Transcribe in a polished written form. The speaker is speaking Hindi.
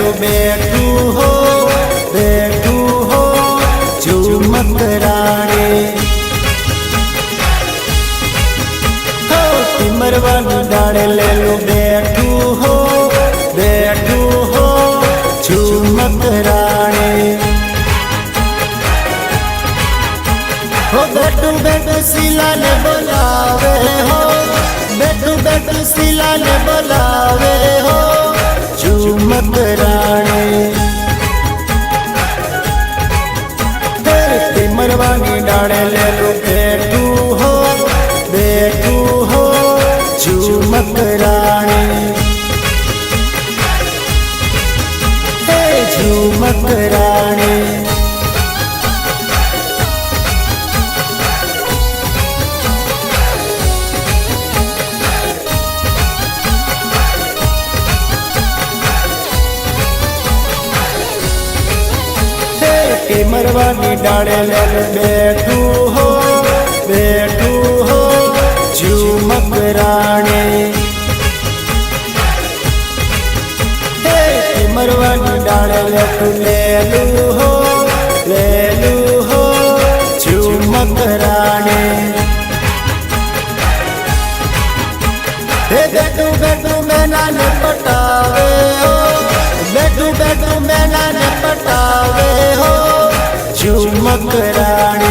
लो बैठू हो झूमक राणे हो टिमरवानी डाड़े ले लो बैठू हो झूमक राणे हो बैठू बैठू शीला ने बुलावे हो बैठू शीला ने बुलावे हो झूमक राणे टिमरवानी डाड़े ले लो बैठू हो झूमक राणे झूमक राणे टिमरवानी डाड़े ले बैठू हो झूमक राणे टिमरवानी डाड़े ले लू हो झूमक राणे बैठू मैना ने पटावे हो बैठू मैना ने पटावे हो झूमक राणे।